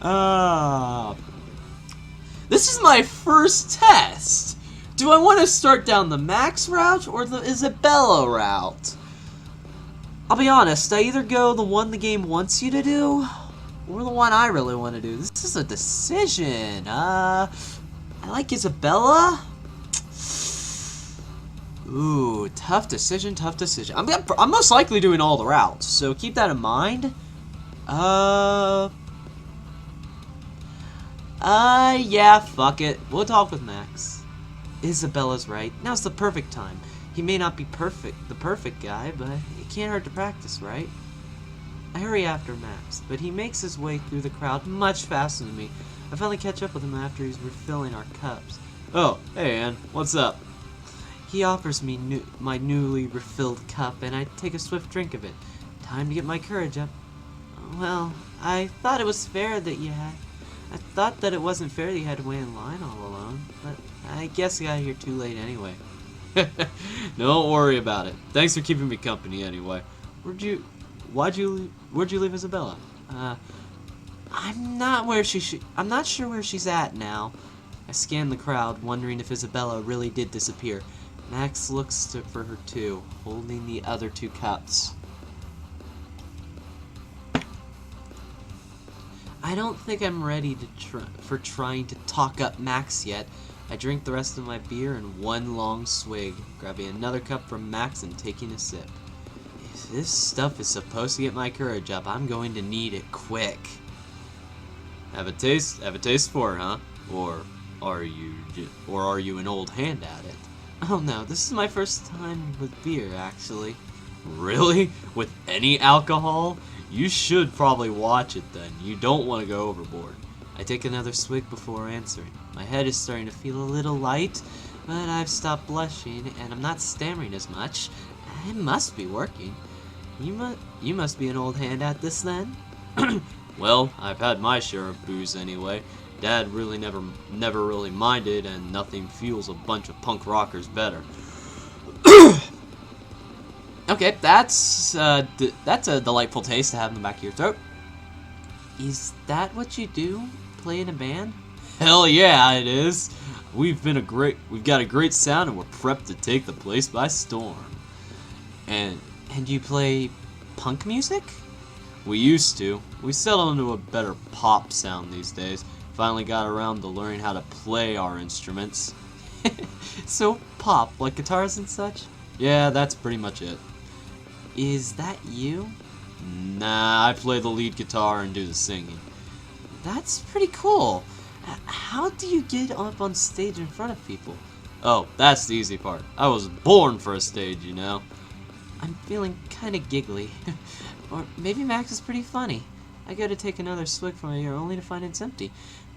Uh, this is my first test. Do I want to start down the Max route or the Isabella route? I'll be honest, I either go the one the game wants you to do, or the one I really want to do. This is a decision. I like Isabella. Ooh, tough decision, tough decision. I'm most likely doing all the routes, so keep that in mind. Yeah, fuck it. We'll talk with Max. Isabella's right. Now's the perfect time. He may not be the perfect guy, but it can't hurt to practice, right? I hurry after Max, but he makes his way through the crowd much faster than me. I finally catch up with him after he's refilling our cups. Oh, hey Ann, what's up? He offers me my newly refilled cup, and I take a swift drink of it. Time to get my courage up. Well, I thought it wasn't fair that you had to wait in line all alone, but I guess I got here too late anyway. Don't worry about it. Thanks for keeping me company anyway. Where'd you leave Isabella? I'm not sure where she's at now. I scan the crowd, wondering if Isabella really did disappear. Max looks for her too, holding the other two cups. I don't think I'm ready for trying to talk up Max yet. I drink the rest of my beer in one long swig, grabbing another cup from Max and taking a sip. If this stuff is supposed to get my courage up, I'm going to need it quick. Have a taste for it, huh? Or are you an old hand at it? Oh no, this is my first time with beer, actually. Really? With any alcohol? You should probably watch it then. You don't want to go overboard. I take another swig before answering. My head is starting to feel a little light, but I've stopped blushing and I'm not stammering as much. It must be working. You must be an old hand at this then? Well, I've had my share of booze anyway. Dad really never really minded, and nothing fuels a bunch of punk rockers better. Okay, that's a delightful taste to have in the back of your throat. Is that what you do? Play in a band? Hell yeah, it is. We've got a great sound, and we're prepped to take the place by storm. And you play punk music? We used to. We settled into a better pop sound these days. Finally got around to learning how to play our instruments. So pop, like guitars and such? Yeah, that's pretty much it. Is that you? Nah, I play the lead guitar and do the singing. That's pretty cool. How do you get up on stage in front of people? Oh, that's the easy part. I was born for a stage, you know. I'm feeling kinda giggly. Or maybe Max is pretty funny. I go to take another swig from my beer only to find it's empty.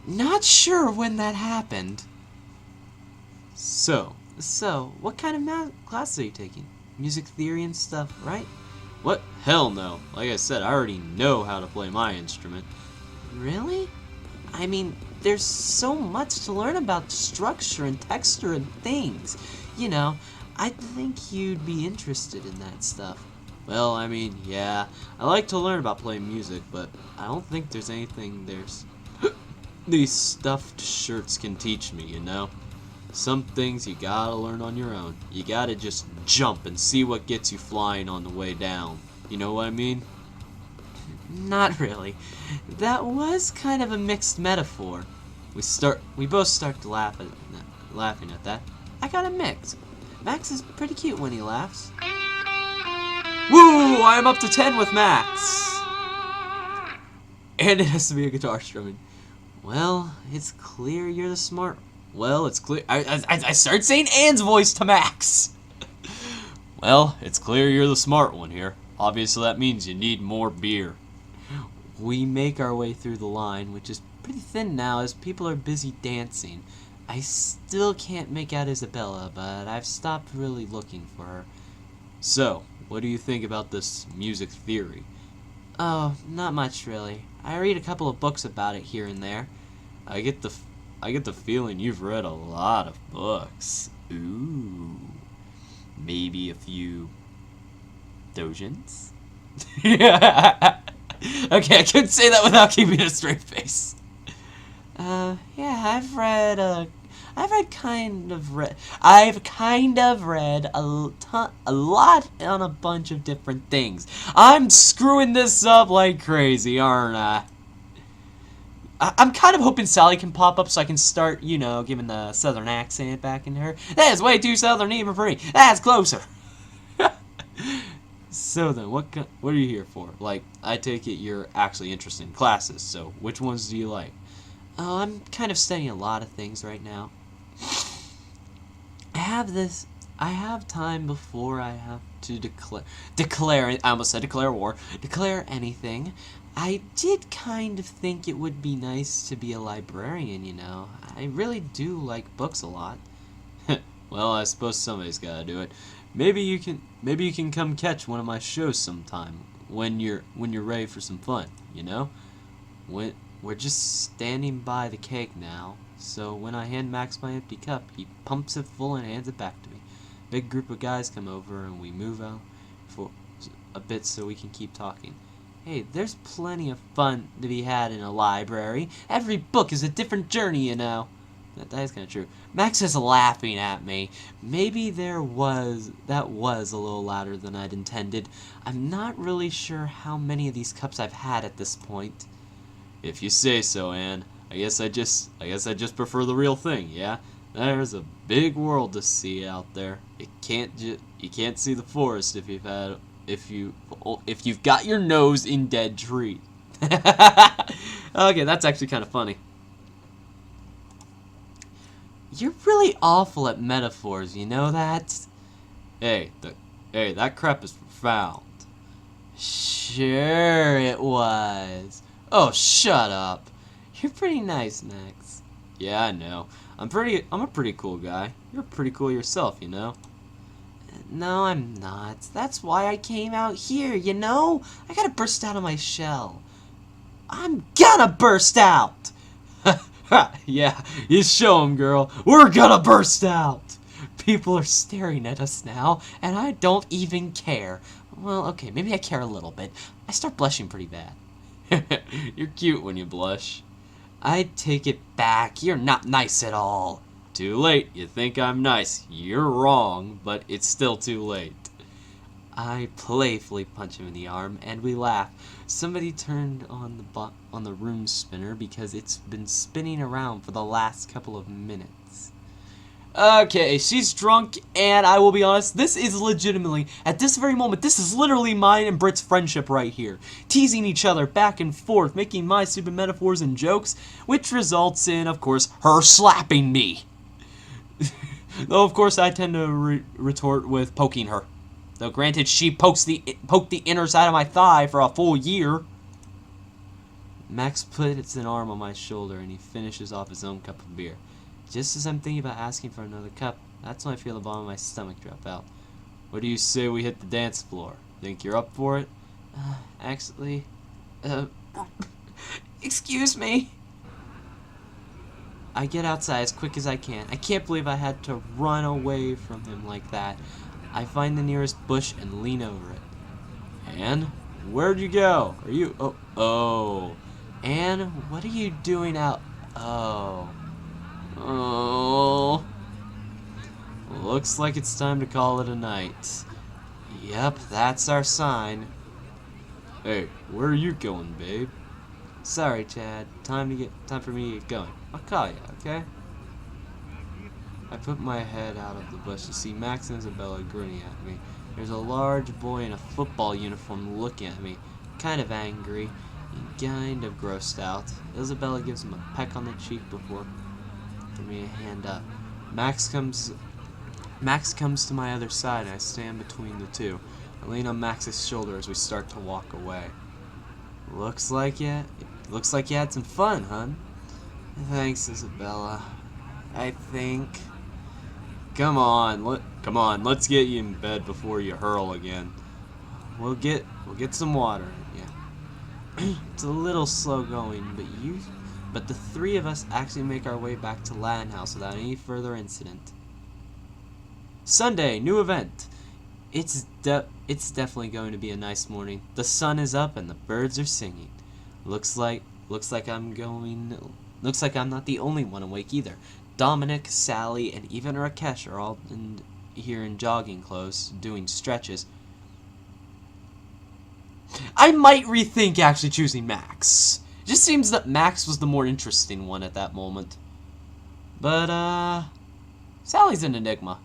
Not sure when that happened. So, what kind of class are you taking? Music theory and stuff, right? What? Hell no. Like I said, I already know how to play my instrument. Really? I mean, there's so much to learn about structure and texture and things. You know, I think you'd be interested in that stuff. Well, I mean, yeah, I like to learn about playing music, but I don't think there's anything these stuffed shirts can teach me, you know? Some things you gotta learn on your own. You gotta just jump and see what gets you flying on the way down. You know what I mean? Not really. That was kind of a mixed metaphor. We both start to laughing at that. I got a mix. Max is pretty cute when he laughs. Woo! I am up to 10 with Max! And it has to be a guitar strumming. Well, it's clear you're the smart. Well, it's clear. I started saying Ann's voice to Max. Well, it's clear you're the smart one here. Obviously, that means you need more beer. We make our way through the line, which is pretty thin now as people are busy dancing. I still can't make out Isabella, but I've stopped really looking for her. So, what do you think about this music theory? Oh, not much really. I read a couple of books about it here and there. I get the feeling you've read a lot of books. Ooh. Maybe a few dojins? Okay, I couldn't say that without keeping a straight face. Yeah, I've kind of read a lot on a bunch of different things. I'm screwing this up like crazy, aren't I? I'm kind of hoping Sally can pop up so I can start, you know, giving the southern accent back in her. That is way too southern even for me. That's closer. So then, what are you here for? Like, I take it you're actually interested in classes, so which ones do you like? Oh, I'm kind of studying a lot of things right now. I have time before I have to declare, I almost said declare war, declare anything. I did kind of think it would be nice to be a librarian, you know. I really do like books a lot. Well, I suppose somebody's gotta do it. Maybe you can come catch one of my shows sometime when you're ready for some fun, you know? We're just standing by the cake now, so when I hand Max my empty cup, he pumps it full and hands it back to me. Big group of guys come over and we move out for a bit so we can keep talking. Hey, there's plenty of fun to be had in a library. Every book is a different journey, you know. That is kind of true. Max is laughing at me. Maybe that was a little louder than I'd intended. I'm not really sure how many of these cups I've had at this point. If you say so, Anne. I guess I just prefer the real thing, yeah? There's a big world to see out there. You can't see the forest if you've got your nose in dead tree. Okay, that's actually kind of funny. You're really awful at metaphors, you know that? Hey, that crap is profound. Sure it was. Oh, shut up. You're pretty nice, Max. Yeah, I know. I'm a pretty cool guy. You're pretty cool yourself, you know? No, I'm not. That's why I came out here, you know? I gotta burst out of my shell. I'm gonna burst out! Yeah, you show 'em, girl. We're gonna burst out! People are staring at us now, and I don't even care. Well, okay, maybe I care a little bit. I start blushing pretty bad. You're cute when you blush. I take it back. You're not nice at all. Too late. You think I'm nice. You're wrong, but it's still too late. I playfully punch him in the arm, and we laugh. Somebody turned on the room spinner because it's been spinning around for the last couple of minutes. Okay, she's drunk, and I will be honest, this is legitimately, at this very moment, this is literally mine and Britt's friendship right here. Teasing each other back and forth, making my stupid metaphors and jokes, which results in, of course, her slapping me. Though, of course, I tend to retort with poking her. Though, granted, she poked the inner side of my thigh for a full year. Max puts an arm on my shoulder, and he finishes off his own cup of beer. Just as I'm thinking about asking for another cup, that's when I feel the bottom of my stomach drop out. What do you say we hit the dance floor? Think you're up for it? Actually, excuse me. I get outside as quick as I can. I can't believe I had to run away from him like that. I find the nearest bush and lean over it. Anne, where'd you go? Are you... Oh. Anne, what are you doing out... Oh. Looks like it's time to call it a night. Yep, that's our sign. Hey, where are you going, babe? Sorry, Chad. Time for me to get going. I'll call you, okay? I put my head out of the bush to see Max and Isabella grinning at me. There's a large boy in a football uniform looking at me, kind of angry, and kind of grossed out. Isabella gives him a peck on the cheek before giving me a hand up. Max comes to my other side, and I stand between the two. I lean on Max's shoulder as we start to walk away. Looks like you had some fun, hun. Thanks, Isabella. I think. Come on, let's get you in bed before you hurl again. We'll get some water. Yeah. It's a little slow going, but the three of us actually make our way back to Latin House without any further incident. Sunday, new event. It's It's definitely going to be a nice morning. The sun is up and the birds are singing. Looks like I'm not the only one awake either. Dominic, Sally, and even Rakesh are all here in jogging clothes, doing stretches. I might rethink actually choosing Max. It just seems that Max was the more interesting one at that moment. But, Sally's an enigma.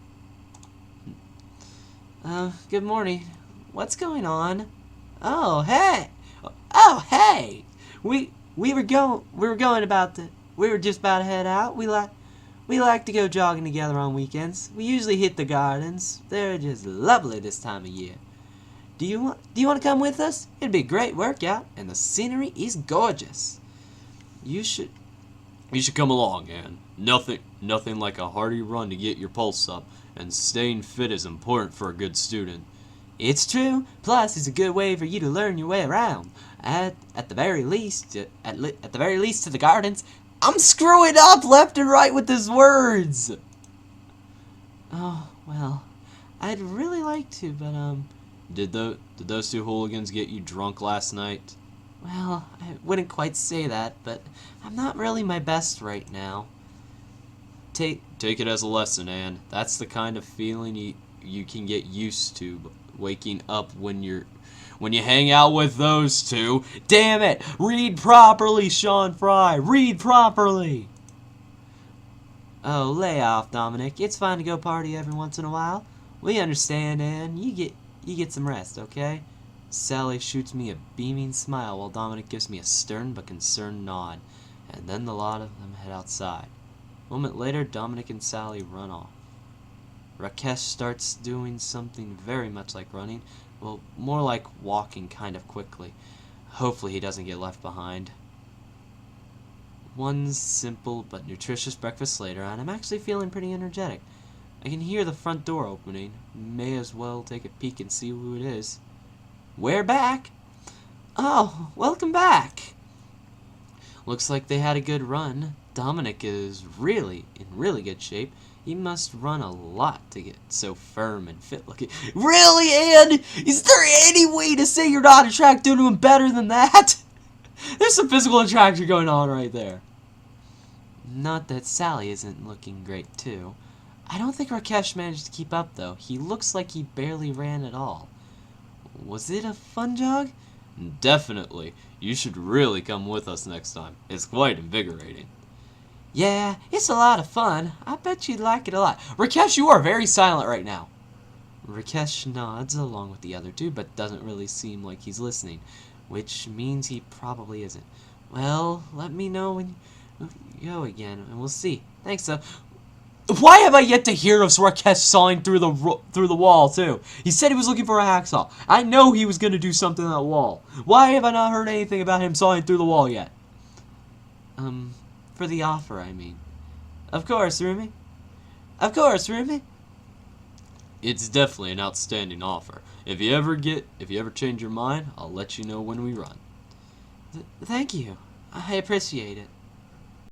Good morning. What's going on? Oh, hey! Oh, hey! We were just about to head out. We like to go jogging together on weekends. We usually hit the gardens. They're just lovely this time of year. Do you want to come with us? It'd be a great workout, and the scenery is gorgeous. You should come along, Anne. Nothing like a hearty run to get your pulse up, and staying fit is important for a good student. It's true. Plus, it's a good way for you to learn your way around. At the very least to the gardens. I'm screwing up left and right with these words. Oh well, I'd really like to, but Did those two hooligans get you drunk last night? Well, I wouldn't quite say that, but I'm not really my best right now. Take it as a lesson, Anne. That's the kind of feeling you can get used to waking up when you hang out with those two. Damn it! Read properly, Sean Fry! Read properly! Oh, lay off, Dominic. It's fine to go party every once in a while. We understand, Anne. You get some rest, okay? Sally shoots me a beaming smile while Dominic gives me a stern but concerned nod, and then the lot of them head outside. A moment later, Dominic and Sally run off. Rakesh starts doing something very much like running, well, more like walking kind of quickly. Hopefully he doesn't get left behind. One simple but nutritious breakfast later, and I'm actually feeling pretty energetic. I can hear the front door opening. May as well take a peek and see who it is. We're back! Oh, welcome back! Looks like they had a good run. Dominic is really in really good shape. He must run a lot to get so firm and fit looking. Really, Anne? Is there any way to say you're not attracted to him better than that? There's some physical attraction going on right there. Not that Sally isn't looking great, too. I don't think Rakesh managed to keep up, though. He looks like he barely ran at all. Was it a fun jog? Definitely. You should really come with us next time. It's quite invigorating. Yeah, it's a lot of fun. I bet you'd like it a lot. Rakesh, you are very silent right now. Rakesh nods along with the other two, but doesn't really seem like he's listening, which means he probably isn't. Well, let me know when you go again, and we'll see. Thanks, though. Why have I yet to hear of Rakesh sawing through the wall, too? He said he was looking for a hacksaw. I know he was going to do something on that wall. Why have I not heard anything about him sawing through the wall yet? For the offer, I mean. Of course, Rumi. Of course, Rumi. It's definitely an outstanding offer. If you ever change your mind, I'll let you know when we run. Thank you. I appreciate it.